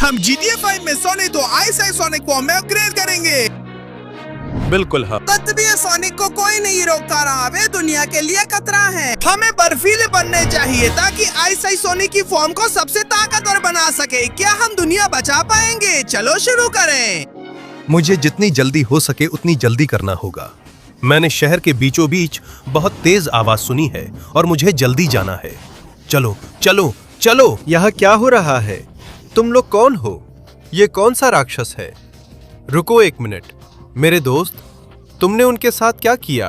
हम GTA 5 में sonic तो आईसाई सोनिक को हम अपग्रेड करेंगे। बिल्कुल हाँ। तत्वीय सोनिक को कोई नहीं रोकता रहा, वे दुनिया के लिए खतरा है। हमें बर्फीले बनने चाहिए ताकि आईसाई सोनिक की फॉर्म को सबसे ताकतवर बना सके। क्या हम दुनिया बचा पाएंगे? चलो शुरू करें। मुझे जितनी जल्दी हो सके उतनी जल्दी करना होगा। मैंने शहर के बीचों बीच बहुत तेज आवाज सुनी है और मुझे जल्दी जाना है। चलो चलो चलो। यहाँ क्या हो रहा है? तुम लोग कौन हो? ये कौन सा राक्षस है? रुको एक मिनट मेरे दोस्त, तुमने उनके साथ क्या किया?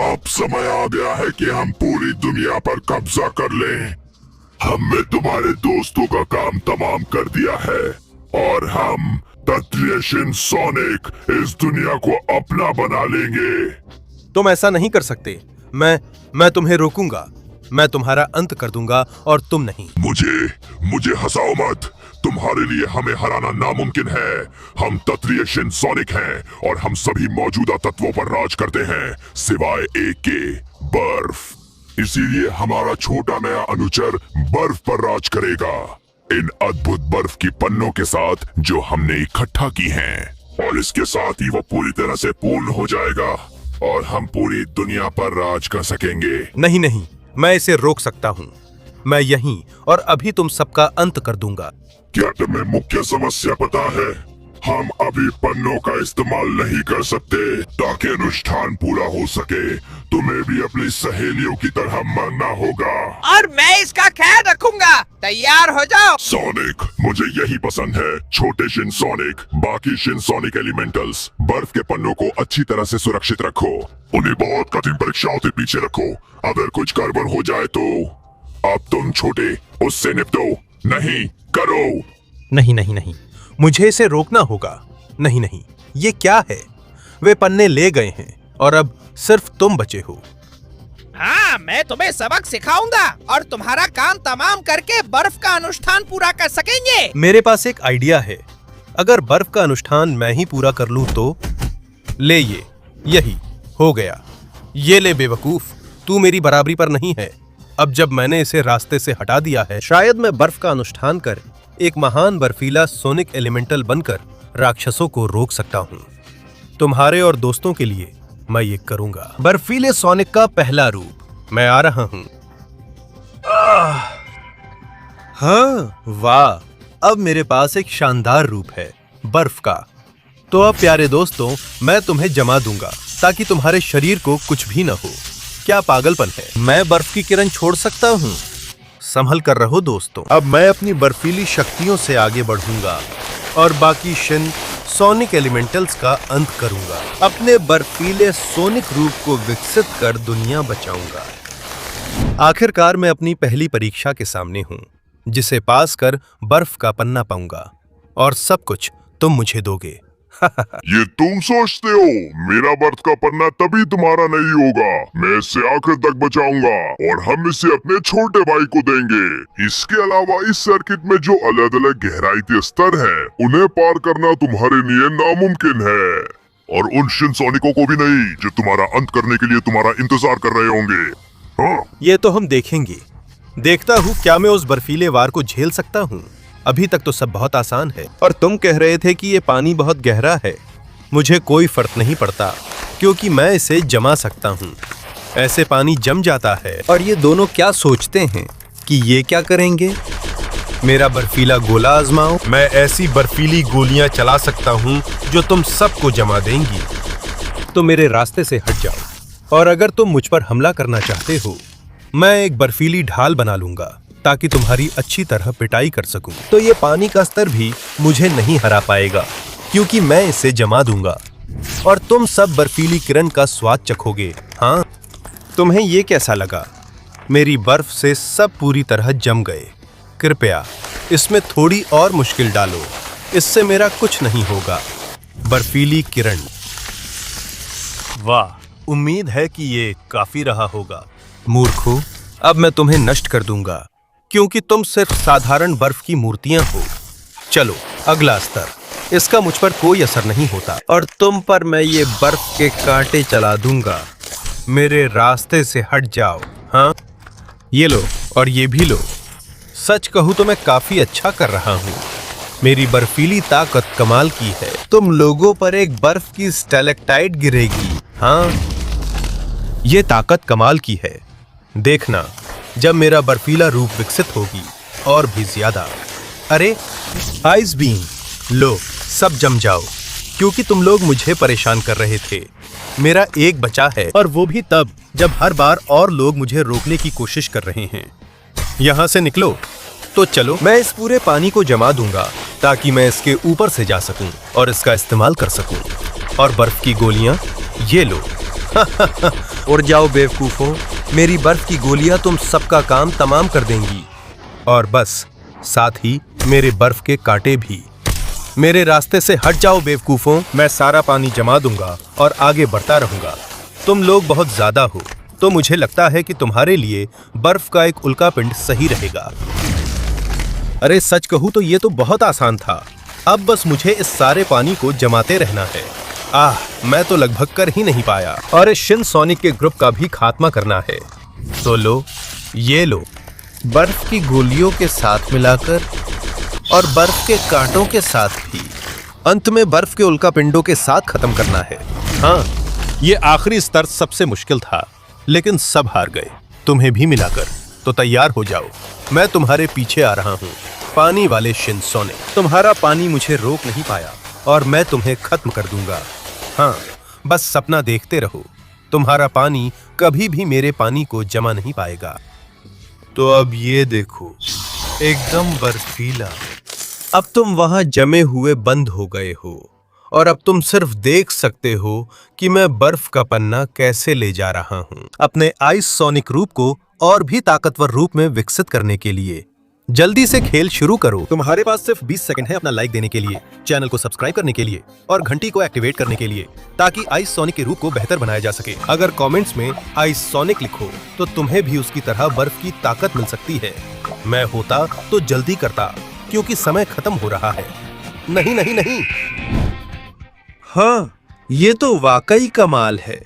अब समय आ गया है कि हम पूरी दुनिया पर कब्जा कर लें। हमने तुम्हारे दोस्तों का काम तमाम कर दिया है और हम तत्वीय शिन सोनिक इस दुनिया को अपना बना लेंगे। तुम ऐसा नहीं कर सकते। मैं तुम्हें रोकूंगा। मैं तुम्हारा अंत कर दूंगा और तुम नहीं। मुझे हंसाओ मत। तुम्हारे लिए हमें हराना नामुमकिन है। हम तत्वीय शिन सोनिक हैं और हम सभी मौजूदा तत्वों पर राज करते हैं सिवाय एक के, बर्फ। इसीलिए हमारा छोटा नया अनुचर बर्फ पर राज करेगा, इन अद्भुत बर्फ की पन्नों के साथ जो हमने इकट्ठा की हैं। और इसके साथ ही वो पूरी तरह से पूर्ण हो जाएगा और हम पूरी दुनिया पर राज कर सकेंगे। नहीं नहीं, मैं इसे रोक सकता हूँ। मैं यहीं और अभी तुम सबका अंत कर दूंगा। क्या तुम्हें मुख्य समस्या पता है? हम अभी पन्नों का इस्तेमाल नहीं कर सकते ताकि अनुष्ठान पूरा हो सके। तुम्हें भी अपनी सहेलियों की तरह मरना होगा और मैं इसका ख्याल रखूंगा। तैयार हो जाओ। सोनिक, मुझे यही पसंद है। छोटे शिन सोनिक, बाकी शिन सोनिक एलिमेंटल्स, बर्फ के पन्नों को अच्छी तरह से सुरक्षित रखो। उन्हें बहुत कठिन परीक्षाओं से पीछे रखो। अगर कुछ गड़बड़ हो जाए तो अब तुम छोटे उससे निपटो। नहीं करो। नहीं नहीं नहीं, मुझे इसे रोकना होगा। नहीं नहीं, ये क्या है? वे पन्ने ले गए हैं और अब सिर्फ तुम बचे हो। हाँ, मैं तुम्हें सबक सिखाऊंगा और तुम्हारा काम तमाम करके बर्फ का अनुष्ठान पूरा कर सकेंगे। मेरे पास एक आइडिया है। अगर बर्फ का अनुष्ठान मैं ही पूरा कर लूं तो? ले ये, यही हो गया। ये ले बेवकूफ, तू मेरी बराबरी पर नहीं है। अब जब मैंने इसे रास्ते से हटा दिया है, शायद मैं बर्फ का अनुष्ठान कर एक महान बर्फीला सोनिक एलिमेंटल बनकर राक्षसों को रोक सकता हूँ। तुम्हारे और दोस्तों के लिए मैं ये करूंगा। बर्फीले सोनिक का पहला रूप, मैं आ रहा हूँ। हाँ, वाह, अब मेरे पास एक शानदार रूप है बर्फ का। तो अब प्यारे दोस्तों, मैं तुम्हें जमा दूंगा ताकि तुम्हारे शरीर को कुछ भी न हो। क्या पागलपन है? मैं बर्फ की किरण छोड़ सकता हूँ। संभल कर रहो दोस्तों। अब मैं अपनी बर्फीली शक्तियों से आगे बढ़ूंगा और बाकी शिन सोनिक एलिमेंटल्स का अंत करूंगा। अपने बर्फीले सोनिक रूप को विकसित कर दुनिया बचाऊंगा। आखिरकार मैं अपनी पहली परीक्षा के सामने हूँ, जिसे पास कर बर्फ का पन्ना पाऊंगा और सब कुछ तुम मुझे दोगे। ये तुम सोचते हो मेरा बर्फ का पन्ना तभी तुम्हारा नहीं होगा। मैं इसे आखिर तक बचाऊंगा और हम इसे अपने छोटे भाई को देंगे। इसके अलावा इस सर्किट में जो अलग अलग गहराई के स्तर हैं, उन्हें पार करना तुम्हारे लिए नामुमकिन है। और उन शिन सोनिकों को भी नहीं जो तुम्हारा अंत करने के लिए तुम्हारा इंतजार कर रहे होंगे। हाँ, ये तो हम देखेंगे। देखता हूँ क्या मैं उस बर्फीले वार को झेल सकता हूँ। अभी तक तो सब बहुत आसान है। और तुम कह रहे थे कि ये पानी बहुत गहरा है। मुझे कोई फर्क नहीं पड़ता क्योंकि मैं इसे जमा सकता हूँ। ऐसे पानी जम जाता है। और ये दोनों क्या सोचते हैं कि ये क्या करेंगे? मेरा बर्फीला गोला आजमाओ। मैं ऐसी बर्फीली गोलियां चला सकता हूँ जो तुम सबको जमा देंगी। तो मेरे रास्ते से हट जाओ। और अगर तुम मुझ पर हमला करना चाहते हो, मैं एक बर्फीली ढाल बना लूंगा ताकि तुम्हारी अच्छी तरह पिटाई कर सकूं। तो ये पानी का स्तर भी मुझे नहीं हरा पाएगा क्योंकि मैं इसे जमा दूंगा और तुम सब बर्फीली किरण का स्वाद चखोगे। हाँ, तुम्हें ये कैसा लगा? मेरी बर्फ से सब पूरी तरह जम गए। कृपया इसमें थोड़ी और मुश्किल डालो, इससे मेरा कुछ नहीं होगा। बर्फीली किरण। वाह, उम्मीद है कि ये काफी रहा होगा। मूर्खों, अब मैं तुम्हें नष्ट कर दूंगा क्योंकि तुम सिर्फ साधारण बर्फ की मूर्तियां हो। चलो अगला स्तर। इसका मुझ पर कोई असर नहीं होता और तुम पर मैं ये बर्फ के कांटे चला दूंगा। मेरे रास्ते से हट जाओ। हाँ, ये लो और ये भी लो। सच कहूं तो मैं काफी अच्छा कर रहा हूँ। मेरी बर्फीली ताकत कमाल की है। तुम लोगों पर एक बर्फ की स्टैलेक्टाइट गिरेगी। हाँ, ये ताकत कमाल की है। देखना जब मेरा बर्फीला रूप विकसित होगी, और भी ज्यादा। अरे आइस बीम, लो सब जम जाओ, क्योंकि तुम लोग मुझे परेशान कर रहे थे। मेरा एक बचा है, और वो भी तब जब हर बार और लोग मुझे रोकने की कोशिश कर रहे हैं। यहाँ से निकलो। तो चलो, मैं इस पूरे पानी को जमा दूंगा ताकि मैं इसके ऊपर से जा सकूं और इसका इस्तेमाल कर सकूं। और बर्फ की गोलियां, ये लो। उड़ जाओ बेवकूफों, मेरी बर्फ की गोलियां तुम सबका काम तमाम कर देंगी। और बस साथ ही मेरे बर्फ के कांटे भी। मेरे रास्ते से हट जाओ बेवकूफों। मैं सारा पानी जमा दूंगा और आगे बढ़ता रहूंगा। तुम लोग बहुत ज्यादा हो, तो मुझे लगता है कि तुम्हारे लिए बर्फ का एक उल्कापिंड सही रहेगा। अरे सच कहूं तो ये तो बहुत आसान था। अब बस मुझे इस सारे पानी को जमाते रहना है। मैं तो लगभग कर ही नहीं पाया। और इस शिन सोनिक के ग्रुप का भी खात्मा करना है। तो लो, ये लो, बर्फ की गोलियों के साथ मिलाकर, और बर्फ के कांटों के साथ भी। अंत में बर्फ के उल्कापिंडों के साथ खत्म करना है। हाँ, ये आखिरी स्तर सबसे मुश्किल था, लेकिन सब हार गए। तुम्हें भी मिलाकर। तो तैयार हो जाओ, मैं तुम्हारे पीछे आ रहा हूँ। पानी वाले शिन सोनिक, तुम्हारा पानी मुझे रोक नहीं पाया, और मैं तुम्हें खत्म कर दूंगा। हाँ, बस सपना देखते रहो। तुम्हारा पानी कभी भी मेरे पानी को जमा नहीं पाएगा। तो अब ये देखो, एकदम बर्फीला। अब तुम वहां जमे हुए बंद हो गए हो, और अब तुम सिर्फ देख सकते हो कि मैं बर्फ का पन्ना कैसे ले जा रहा हूं, अपने आइस सोनिक रूप को और भी ताकतवर रूप में विकसित करने के लिए। जल्दी से खेल शुरू करो। तुम्हारे पास सिर्फ 20 सेकंड है अपना लाइक देने के लिए, चैनल को सब्सक्राइब करने के लिए, और घंटी को एक्टिवेट करने के लिए, ताकि आइस सोनिक के रूप को बेहतर बनाया जा सके। अगर कमेंट्स में आइस सोनिक लिखो तो तुम्हें भी उसकी तरह बर्फ की ताकत मिल सकती है। मैं होता तो जल्दी करता, क्योंकि समय खत्म हो रहा है। नहीं नहीं नहीं। हाँ, ये तो वाकई कमाल है।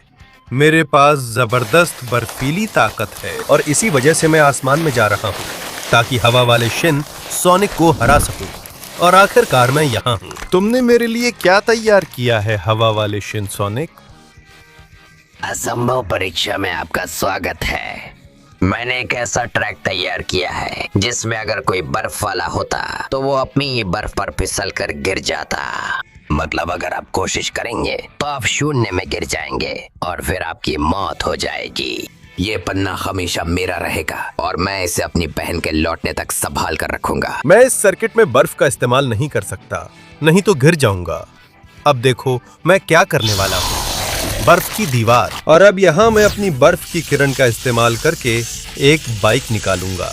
मेरे पास जबरदस्त बर्फीली ताकत है, और इसी वजह से मैं आसमान में जा रहा हूँ, ताकि हवा वाले शिन सोनिक को हरा सकूं। और आखिरकार मैं यहाँ हूँ। तुमने मेरे लिए क्या तैयार किया है हवा वाले शिन सोनिक? असंभव परीक्षा में आपका स्वागत है। मैंने एक ऐसा ट्रैक तैयार किया है जिसमें अगर कोई बर्फ वाला होता तो वो अपनी ही बर्फ पर फिसल कर गिर जाता। मतलब अगर आप कोशिश करेंगे तो आप शून्य में गिर जाएंगे और फिर आपकी मौत हो जाएगी। ये पन्ना हमेशा मेरा रहेगा और मैं इसे अपनी बहन के लौटने तक संभाल कर रखूंगा। मैं इस सर्किट में बर्फ का इस्तेमाल नहीं कर सकता, नहीं तो गिर जाऊंगा। अब देखो मैं क्या करने वाला हूँ। बर्फ की दीवार, और अब यहाँ मैं अपनी बर्फ की किरण का इस्तेमाल करके एक बाइक निकालूंगा।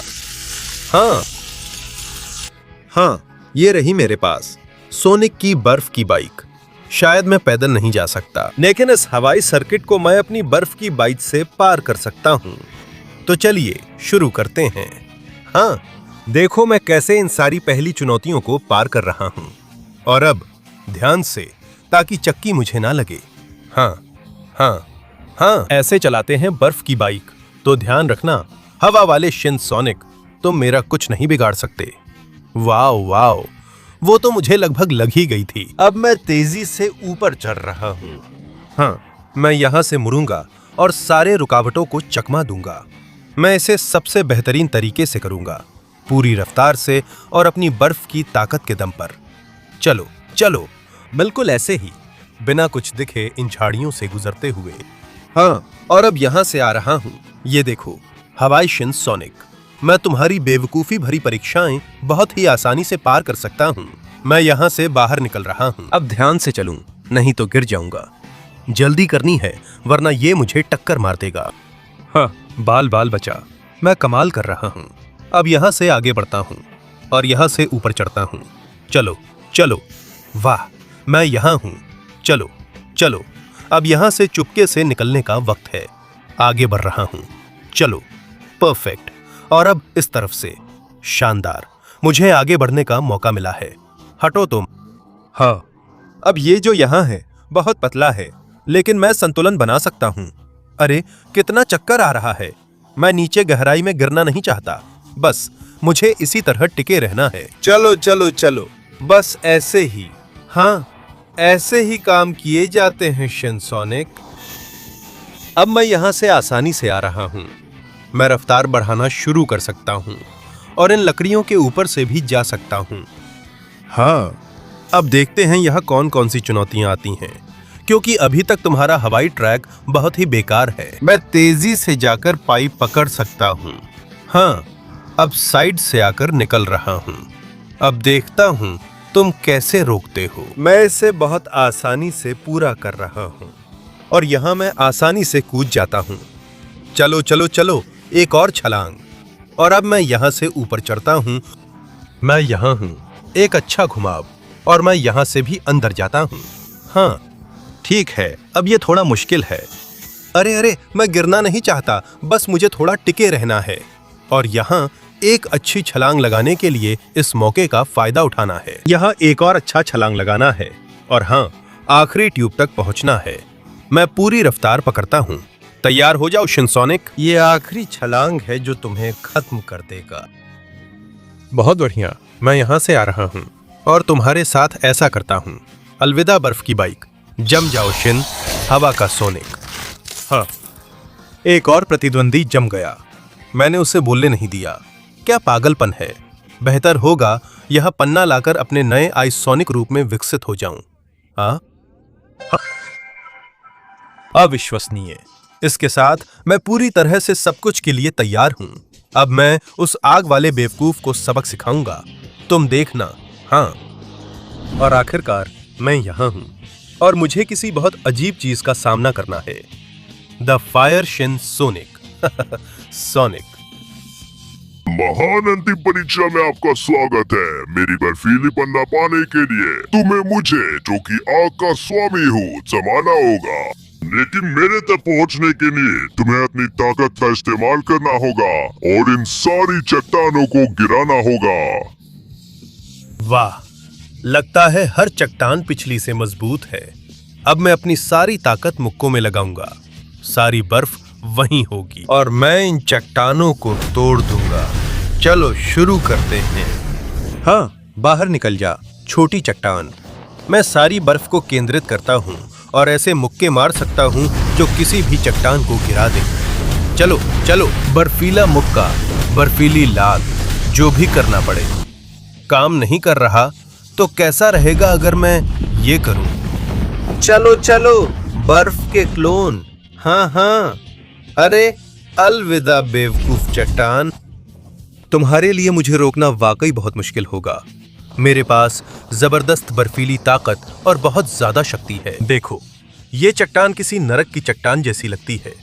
हाँ, ये रही मेरे पास सोनिक की बर्फ की बाइक। शायद मैं पैदल नहीं जा सकता, लेकिन इस हवाई सर्किट को मैं अपनी बर्फ की बाइक से पार कर सकता हूँ। तो चलिए शुरू करते हैं। हाँ, देखो मैं कैसे इन सारी पहली चुनौतियों को पार कर रहा हूँ। और अब ध्यान से, ताकि चक्की मुझे ना लगे। हाँ, ऐसे चलाते हैं बर्फ की बाइक। तो ध्यान रखना हवा वाले शिन सोनिक, तुम मेरा कुछ नहीं बिगाड़ सकते। वाओ, वो तो मुझे लगभग लग ही गई थी। अब मैं तेजी से ऊपर चढ़ रहा हूँ। हाँ, मैं यहाँ से मुड़ूंगा और सारे रुकावटों को चकमा दूंगा। मैं इसे सबसे बेहतरीन तरीके से करूंगा, पूरी रफ्तार से और अपनी बर्फ की ताकत के दम पर। चलो, बिल्कुल ऐसे ही, बिना कुछ दिखे इन झाड़ियों से गुजरते हुए। हाँ, और अब यहाँ से आ रहा हूँ। ये देखो हवाई शिन सोनिक, मैं तुम्हारी बेवकूफी भरी परीक्षाएं बहुत ही आसानी से पार कर सकता हूँ। मैं यहाँ से बाहर निकल रहा हूँ। अब ध्यान से चलूं, नहीं तो गिर जाऊंगा। जल्दी करनी है, वरना ये मुझे टक्कर मार देगा। हाँ, बाल बचा। मैं कमाल कर रहा हूँ। अब यहाँ से आगे बढ़ता हूँ और यहाँ से ऊपर चढ़ता हूँ। चलो, वाह, मैं यहाँ हूँ। चलो, अब यहाँ से चुपके से निकलने का वक्त है। आगे बढ़ रहा हूँ। चलो, परफेक्ट। और अब इस तरफ से, शानदार, मुझे आगे बढ़ने का मौका मिला है। हटो तुम। हाँ, अब ये जो यहाँ है बहुत पतला है, लेकिन मैं संतुलन बना सकता हूँ। अरे कितना चक्कर आ रहा है। मैं नीचे गहराई में गिरना नहीं चाहता, बस मुझे इसी तरह टिके रहना है। चलो, बस ऐसे ही, हाँ, ऐसे ही काम किए जाते हैं शिनसोनिक। अब मैं यहां से आसानी से आ रहा हूं। मैं रफ्तार बढ़ाना शुरू कर सकता हूं और इन लकड़ियों के ऊपर से भी जा सकता हूं। हाँ, अब देखते हैं यहां कौन कौन सी चुनौतियां आती हैं, क्योंकि अभी तक तुम्हारा हवाई ट्रैक बहुत ही बेकार है। मैं तेजी से जाकर पाइप पकड़ सकता हूं। हाँ, अब साइड से आकर निकल रहा हूं। अब देखता हूं तुम कैसे रोकते हो। मैं इसे बहुत आसानी से पूरा कर रहा हूं और यहां मैं आसानी से कूद जाता हूं। चलो चलो चलो, एक और छलांग। और अब मैं यहां से ऊपर चढ़ता हूं। मैं यहां हूं, एक अच्छा घुमाव, और मैं यहां से भी अंदर जाता हूं। हाँ, ठीक है, अब ये थोड़ा मुश्किल है। अरे अरे, मैं गिरना नहीं चाहता, बस मुझे थोड़ा टिके रहना है। और यहाँ एक अच्छी छलांग लगाने के लिए इस मौके का फायदा उठाना है। यहाँ एक और अच्छा छलांग लगाना है और हाँ, आखिरी ट्यूब तक पहुंचना है। मैं पूरी रफ्तार पकड़ता हूँ। तैयार हो जाओ शिनसोनिक, ये आखिरी छलांग है जो तुम्हें खत्म कर देगा। बहुत बढ़िया, मैं यहाँ से आ रहा हूँ और तुम्हारे साथ ऐसा करता हूँ। अलविदा बर्फ की बाइक, जम जाओ शिन, हवा का सोनिक। हाँ, एक और प्रतिद्वंदी जम गया। मैंने उसे बोलने नहीं दिया। क्या पागलपन है। बेहतर होगा यह पन्ना लाकर अपने नए आइसोनिक रूप में विकसित हो जाऊं। हाँ, अविश्वसनीय। इसके साथ मैं पूरी तरह से सब कुछ के लिए तैयार हूं। अब मैं उस आग वाले बेवकूफ को सबक सिखाऊंगा, तुम देखना। हाँ, और आखिरकार मैं यहां हूं और मुझे किसी बहुत अजीब चीज का सामना करना है। The fire Shin sonic. Sonic. महान अंतिम परीक्षा में आपका स्वागत है। मेरी बर्फीली पन्ना पाने के लिए तुम्हें मुझे, जो कि आग का स्वामी हूँ, जमाना होगा। लेकिन मेरे तक पहुँचने के लिए तुम्हें अपनी ताकत का इस्तेमाल करना होगा और इन सारी चट्टानों को गिराना होगा। वाह, लगता है हर चट्टान पिछली से मजबूत है। अब मैं अपनी सारी ताकत मुक्कों में लगाऊंगा। सारी बर्फ वहीं होगी और मैं इन चट्टानों को तोड़ दूंगा। चलो शुरू करते हैं। हाँ, बाहर निकल जा छोटी चट्टान। मैं सारी बर्फ को केंद्रित करता हूँ और ऐसे मुक्के मार सकता हूँ जो किसी भी चट्टान को गिरा दे। चलो चलो, बर्फीला मुक्का, बर्फीली लात, जो भी करना पड़े। काम नहीं कर रहा तो कैसा रहेगा अगर मैं ये करूं? चलो चलो, बर्फ के क्लोन। हाँ हाँ, अरे अलविदा बेवकूफ चट्टान। तुम्हारे लिए मुझे रोकना वाकई बहुत मुश्किल होगा। मेरे पास जबरदस्त बर्फीली ताकत और बहुत ज्यादा शक्ति है। देखो, ये चट्टान किसी नरक की चट्टान जैसी लगती है।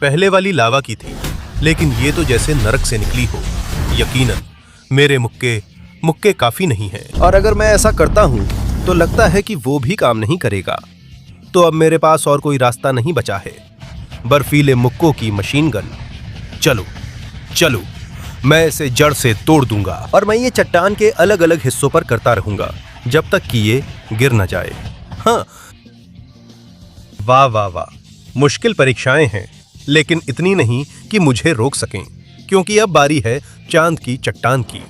पहले वाली लावा की थी, लेकिन ये तो जैसे नरक से निकली हो। यकीनन मेरे मुक्के काफी नहीं हैं। और अगर मैं ऐसा करता हूं तो लगता है कि वो भी काम नहीं करेगा। तो अब मेरे पास और कोई रास्ता नहीं बचा है। बर्फीले मुक्कों की मशीन गन। चलो चलो, मैं इसे जड़ से तोड़ दूंगा और मैं ये चट्टान के अलग अलग हिस्सों पर करता रहूंगा जब तक कि ये गिर न जाए। हाँ, वाह वाह वाह, मुश्किल परीक्षाएं हैं, लेकिन इतनी नहीं कि मुझे रोक सकें, क्योंकि अब बारी है चांद की चट्टान की।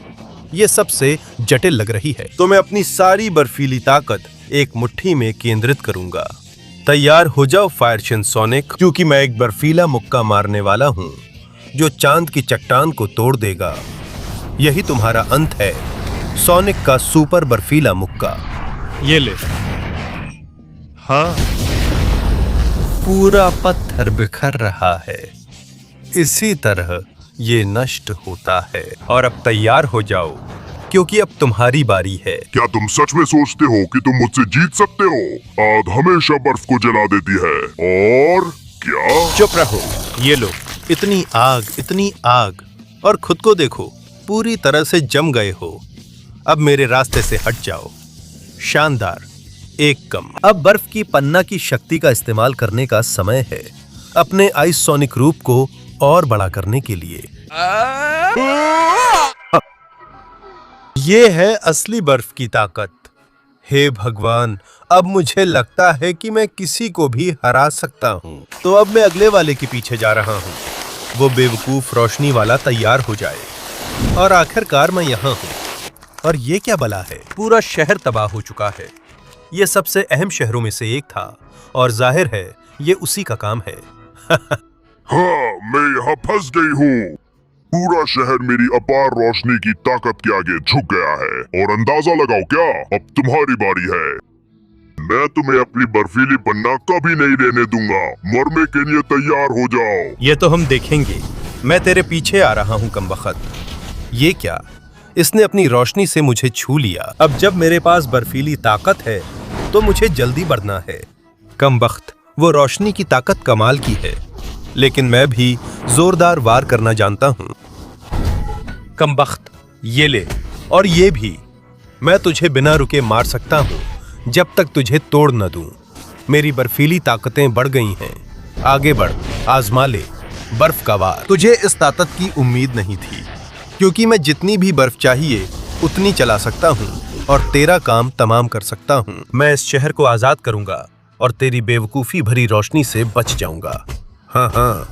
ये सबसे जटिल लग रही है, तो मैं अपनी सारी बर्फीली ताकत एक मुट्ठी में केंद्रित करूंगा। तैयार हो जाओ फायर शिन सोनिक, क्योंकि मैं एक बर्फीला मुक्का मारने वाला हूं जो चांद की चट्टान को तोड़ देगा। यही तुम्हारा अंत है, सोनिक का सुपर बर्फीला मुक्का। ये ले। हाँ, पूरा पत्थर बिखर रहा है। इसी तरह ये नष्ट होता है। और अब तैयार हो जाओ, क्योंकि अब तुम्हारी बारी है। क्या तुम सच में सोचते हो कि तुम मुझसे जीत सकते हो? आग हमेशा बर्फ को जला देती है। और क्या? चुप रहो। ये लो, इतनी आग, और खुद को देखो, पूरी तरह से जम गए हो। अब मेरे रास्ते से हट जाओ। शानदार, एक कम। अब बर्फ की पन्ना की शक्ति का इस्तेमाल करने का समय है, अपने आइसोनिक रूप को और बड़ा करने के लिए। ये है असली बर्फ की ताकत। हे भगवान, अब मुझे लगता है कि मैं किसी को भी हरा सकता हूँ। तो अब मैं अगले वाले के पीछे जा रहा हूँ। वो बेवकूफ रोशनी वाला तैयार हो जाए और आखिरकार मैं यहाँ हूँ। और ये क्या बला है? पूरा शहर तबाह हो चुका है। ये सबसे अहम शहरों में से एक था और जाहिर है ये उसी का काम है। हाँ, मैं यहाँ फंस गई हूँ। पूरा शहर मेरी अपार रोशनी की ताकत के आगे झुक गया है और अंदाजा लगाओ क्या, अब तुम्हारी बारी है। मैं तुम्हें अपनी बर्फीली पन्ना कभी नहीं लेने दूंगा। मरने के लिए तैयार हो जाओ। ये तो हम देखेंगे। मैं तेरे पीछे आ रहा हूँ कमबख्त। ये क्या? इसने अपनी रोशनी से मुझे छू लिया। अब जब मेरे पास बर्फीली ताकत है तो मुझे जल्दी बढ़ना है। कमबख्त, वो रोशनी की ताकत कमाल की है, लेकिन मैं भी जोरदार वार करना जानता हूँ। कमबख्त, ये ले, और ये भी। मैं तुझे बिना रुके मार सकता हूँ जब तक तुझे तोड़ न दूं। मेरी बर्फीली ताकतें बढ़ गई हैं। आगे बढ़, आजमा ले बर्फ का वार। तुझे इस ताकत की उम्मीद नहीं थी, क्योंकि मैं जितनी भी बर्फ चाहिए उतनी चला सकता हूँ और तेरा काम तमाम कर सकता हूँ। मैं इस शहर को आजाद करूंगा और तेरी बेवकूफी भरी रोशनी से बच जाऊंगा। हाँ हाँ,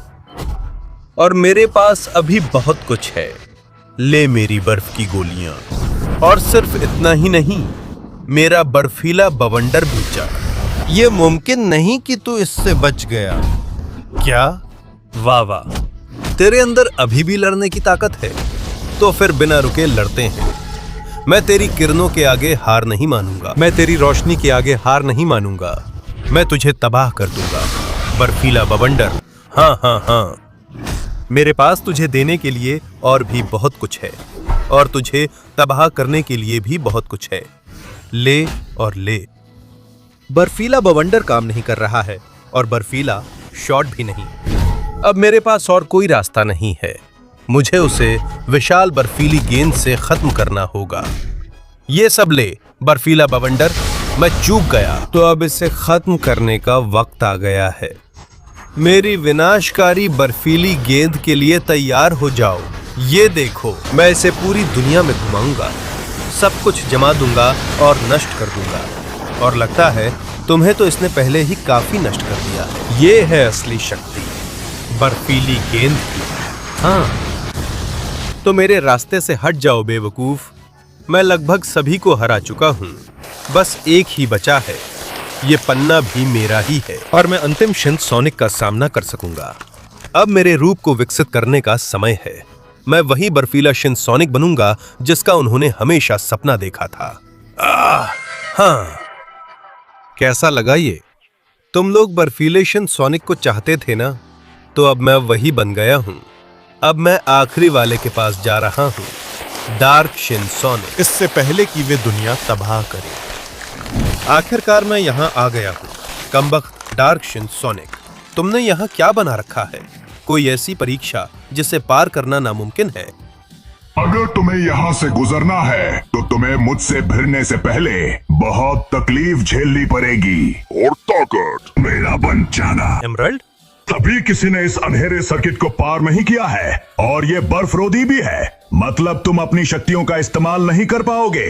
और मेरे पास अभी बहुत कुछ है। ले मेरी बर्फ की गोलियां। और सिर्फ इतना ही नहीं, मेरा बर्फीला बवंडर भी चाह। ये मुमकिन नहीं कि तू इससे बच गया। क्या? वाह वाह, तेरे अंदर अभी भी लड़ने की ताकत है। तो फिर बिना रुके लड़ते हैं। मैं तेरी किरणों के आगे हार नहीं मानूंगा। मैं तेरी रोशनी के आगे हार नहीं मानूंगा। मैं तुझे तबाह कर दूंगा, बर्फीला बवंडर। हाँ हाँ हाँ, मेरे पास तुझे देने के लिए और भी बहुत कुछ है, और तुझे तबाह करने के लिए भी बहुत कुछ है। ले और ले। बर्फीला बवंडर काम नहीं कर रहा है और बर्फीला शॉट भी नहीं। अब मेरे पास और कोई रास्ता नहीं है। मुझे उसे विशाल बर्फीली गेंद से खत्म करना होगा। ये सब ले बर्फीला बवंडर। मैं चूक गया, तो अब इसे खत्म करने का वक्त आ गया है। मेरी विनाशकारी बर्फीली गेंद के लिए तैयार हो जाओ। ये देखो, मैं इसे पूरी दुनिया में घुमाऊंगा, सब कुछ जमा दूंगा और नष्ट कर दूंगा। और लगता है तुम्हें तो इसने पहले ही काफी नष्ट कर दिया। ये है असली शक्ति बर्फीली गेंद की। हाँ, तो मेरे रास्ते से हट जाओ बेवकूफ। मैं लगभग सभी को हरा चुका हूँ, बस एक ही बचा है। ये पन्ना भी मेरा ही है और मैं अंतिम शिन सोनिक का सामना कर सकूंगा। अब मेरे रूप को विकसित करने का समय है। मैं वही बर्फीला शिन सोनिक बनूंगा जिसका उन्होंने हमेशा सपना देखा था। हाँ, कैसा लगा ये? तुम लोग बर्फीले शिन सोनिक को चाहते थे ना? तो अब मैं वही बन गया हूँ। अब मैं आखिरी वाले के पास जा रहा हूँ, डार्क शिन सोनिक, इससे पहले कि वे दुनिया तबाह करे। आखिरकार मैं यहाँ आ गया हूँ, कमबख्त डार्क शिन सोनिक। तुमने यहाँ क्या बना रखा है? कोई ऐसी परीक्षा जिसे पार करना नामुमकिन है? अगर तुम्हें यहाँ से गुजरना है तो तुम्हें मुझसे भिड़ने से पहले बहुत तकलीफ झेलनी पड़ेगी और ताकत मेरा बन जाना। एमरल्ड, कभी किसी ने इस अंधेरे सर्किट को पार नहीं किया है और ये बर्फरोधी भी है, मतलब तुम अपनी शक्तियों का इस्तेमाल नहीं कर पाओगे।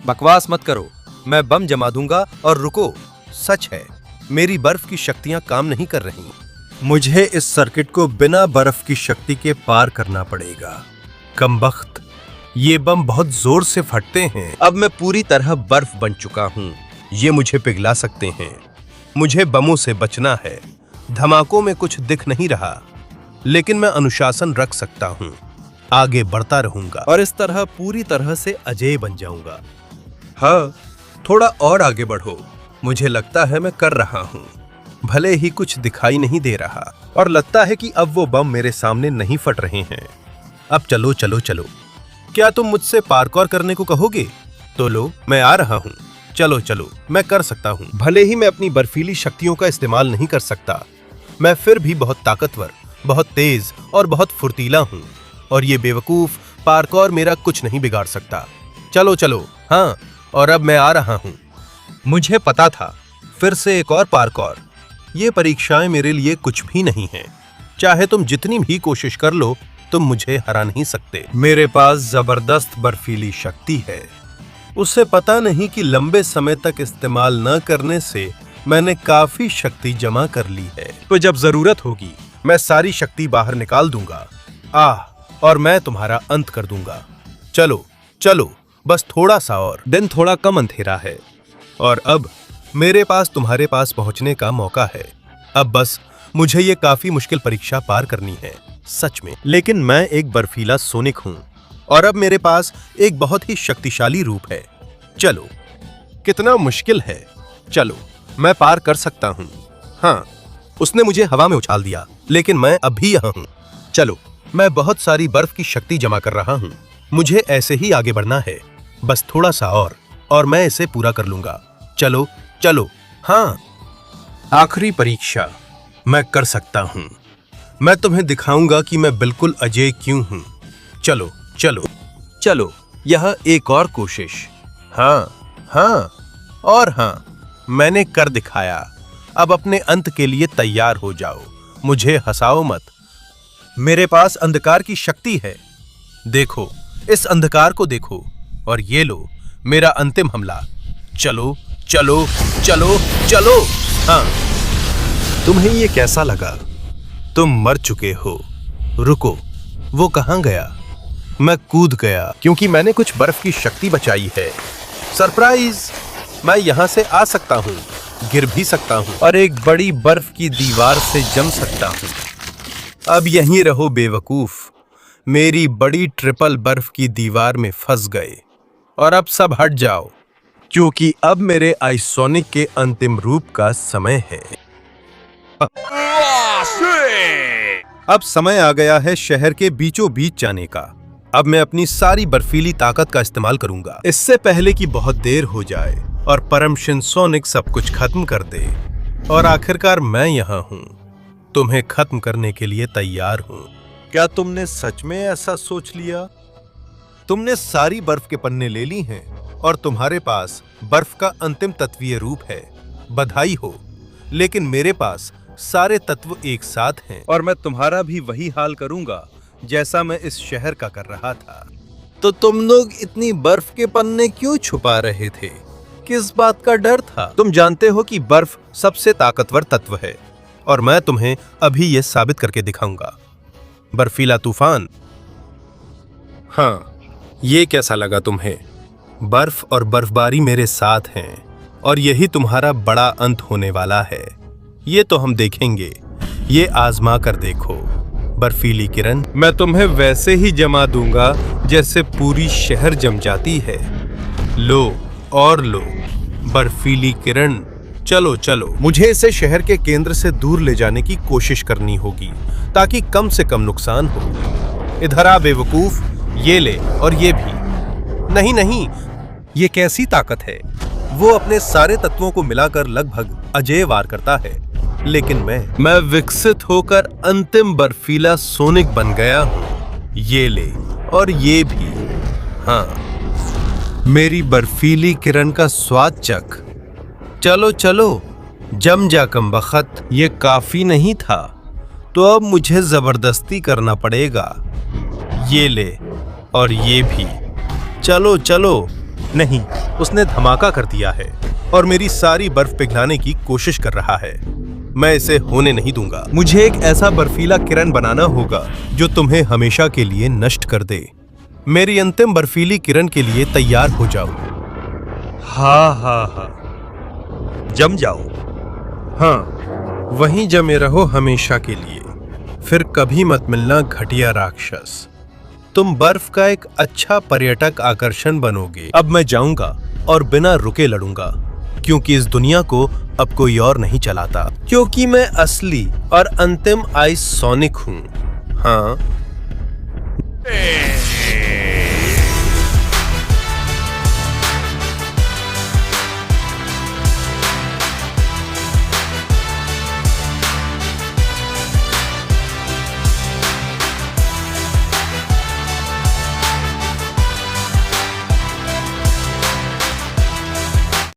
बकवास मत करो, मैं बम जमा दूंगा। और रुको, सच है, मेरी बर्फ की शक्तियां काम नहीं कर रही। मुझे इस सर्किट को बिना बर्फ की शक्ति के पार करना पड़ेगा। कमबख्त, ये बम बहुत जोर से फटते हैं। अब मैं पूरी तरह बर्फ बन चुका हूँ। ये मुझे पिघला सकते हैं। मुझे बमों से बचना है। धमाकों में कुछ दिख नहीं रहा, लेकिन मैं अनुशासन रख सकता हूँ। आगे बढ़ता रहूंगा और इस तरह पूरी तरह से अजेय बन जाऊंगा। हाँ, थोड़ा और आगे बढ़ो। मुझे लगता है मैं कर रहा हूँ। भले ही कुछ दिखाई नहीं दे रहा और लगता है कि अब वो बम मेरे सामने नहीं फट रहे हैं। अब चलो चलो चलो। क्या तुम मुझसे पार्कौर करने को कहोगे? तो लो, मैं आ रहा हूँ। चलो चलो, मैं कर सकता हूँ। भले ही मैं अपनी बर्फीली शक्तियों का इस्तेमाल नहीं कर सकता, मैं फिर भी बहुत ताकतवर, बहुत तेज और बहुत फुर्तीला हूँ। और ये बेवकूफ पार्कौर मेरा कुछ नहीं बिगाड़ सकता। चलो चलो। हाँ, और अब मैं आ रहा हूँ। मुझे पता था। फिर से एक और पार्कौर। ये परीक्षाएं मेरे लिए कुछ भी नहीं हैं। चाहे तुम जितनी भी कोशिश कर लो, तुम मुझे हरा नहीं सकते। मेरे पास जबरदस्त बर्फीली शक्ति है। उसे पता नहीं कि लंबे समय तक इस्तेमाल न करने से मैंने काफी शक्ति जमा कर ली है। तो जब जरूरत होगी मैं सारी शक्ति बाहर निकाल दूंगा। और मैं तुम्हारा अंत कर दूंगा। चलो चलो, बस थोड़ा सा और। दिन थोड़ा कम अंधेरा है और अब मेरे पास तुम्हारे पास पहुंचने का मौका है। अब बस मुझे ये काफी मुश्किल परीक्षा पार करनी है, सच में। लेकिन मैं एक बर्फीला सोनिक हूं और अब मेरे पास एक बहुत ही शक्तिशाली रूप है। चलो, कितना मुश्किल है। चलो, मैं पार कर सकता हूं। हाँ, उसने मुझे हवा में उछाल दिया, लेकिन मैं अब भी यहां हूं। चलो, मैं बहुत सारी बर्फ की शक्ति जमा कर रहा हूं। मुझे ऐसे ही आगे बढ़ना है, बस थोड़ा सा और मैं इसे पूरा कर लूंगा। चलो चलो। हाँ, आखिरी परीक्षा। मैं कर सकता हूं। मैं तुम्हें दिखाऊंगा कि मैं बिल्कुल अजय क्यों हूं। चलो चलो चलो, यह एक और कोशिश। हाँ हाँ और हाँ, मैंने कर दिखाया। अब अपने अंत के लिए तैयार हो जाओ। मुझे हंसाओ मत। मेरे पास अंधकार की शक्ति है। देखो, इस अंधकार को देखो और ये लो मेरा अंतिम हमला। चलो चलो चलो चलो। हाँ, तुम्हें ये कैसा लगा? तुम मर चुके हो। रुको, वो कहां गया? मैं कूद गया क्योंकि मैंने कुछ बर्फ की शक्ति बचाई है। सरप्राइज! मैं यहां से आ सकता हूं, गिर भी सकता हूं और एक बड़ी बर्फ की दीवार से जम सकता हूं। अब यहीं रहो बेवकूफ। मेरी बड़ी ट्रिपल बर्फ की दीवार में फंस गए और अब सब हट जाओ, क्योंकि अब मेरे आइसोनिक के अंतिम रूप का समय है। अब समय आ गया है शहर के बीचों बीच जाने का। अब मैं अपनी सारी बर्फीली ताकत का इस्तेमाल करूंगा, इससे पहले कि बहुत देर हो जाए और परम शिनसोनिक सब कुछ खत्म कर दे। और आखिरकार मैं यहाँ हूँ, तुम्हें खत्म करने के लिए तैयार हूँ। क्या तुमने सच में ऐसा सोच लिया? तुमने सारी बर्फ के पन्ने ले ली हैं और तुम्हारे पास बर्फ का अंतिम तत्वीय रूप है। बधाई हो, लेकिन मेरे पास सारे तत्व एक साथ हैं और मैं तुम्हारा भी वही हाल करूंगा जैसा मैं इस शहर का कर रहा था। तो तुम लोग इतनी बर्फ के पन्ने क्यों छुपा रहे थे? किस बात का डर था? तुम जानते हो कि बर्फ सबसे ताकतवर तत्व है और मैं तुम्हें अभी ये साबित करके दिखाऊंगा। बर्फीला तूफान। हाँ, ये कैसा लगा तुम्हें? बर्फ और बर्फबारी मेरे साथ हैं और यही तुम्हारा बड़ा अंत होने वाला है। ये तो हम देखेंगे। ये आजमा कर देखो। बर्फीली किरण, मैं तुम्हें वैसे ही जमा दूंगा जैसे पूरी शहर जम जाती है। लो और लो, बर्फीली किरण। चलो चलो, मुझे इसे शहर के केंद्र से दूर ले जाने की कोशिश करनी होगी ताकि कम से कम नुकसान हो। इधर आ बेवकूफ, ये ले और ये भी। नहीं नहीं, ये कैसी ताकत है? वो अपने सारे तत्वों को मिलाकर लगभग अजेय वार करता है, लेकिन मैं विकसित होकर अंतिम बर्फीला सोनिक बन गया हूं। ये ले और ये भी। हाँ, मेरी बर्फीली किरण का स्वाद चख। चलो चलो, जम जा कमबख्त। ये काफी नहीं था, तो अब मुझे जबरदस्ती करना पड़ेगा। ये ले और ये भी। चलो चलो। नहीं, उसने धमाका कर दिया है और मेरी सारी बर्फ पिघलाने की कोशिश कर रहा है। मैं इसे होने नहीं दूंगा। मुझे एक ऐसा बर्फीला किरण बनाना होगा जो तुम्हें हमेशा के लिए नष्ट कर दे। मेरी अंतिम बर्फीली किरण के लिए तैयार हो जाओ। हाँ हाँ हाँ, जम जाओ। हाँ, वहीं जमे रहो हमेशा के लिए। फिर कभी मत मिलना घटिया राक्षस। तुम बर्फ का एक अच्छा पर्यटक आकर्षण बनोगे। अब मैं जाऊंगा और बिना रुके लड़ूंगा, क्योंकि इस दुनिया को अब कोई और नहीं चलाता, क्योंकि मैं असली और अंतिम आइस सोनिक हूं। हाँ।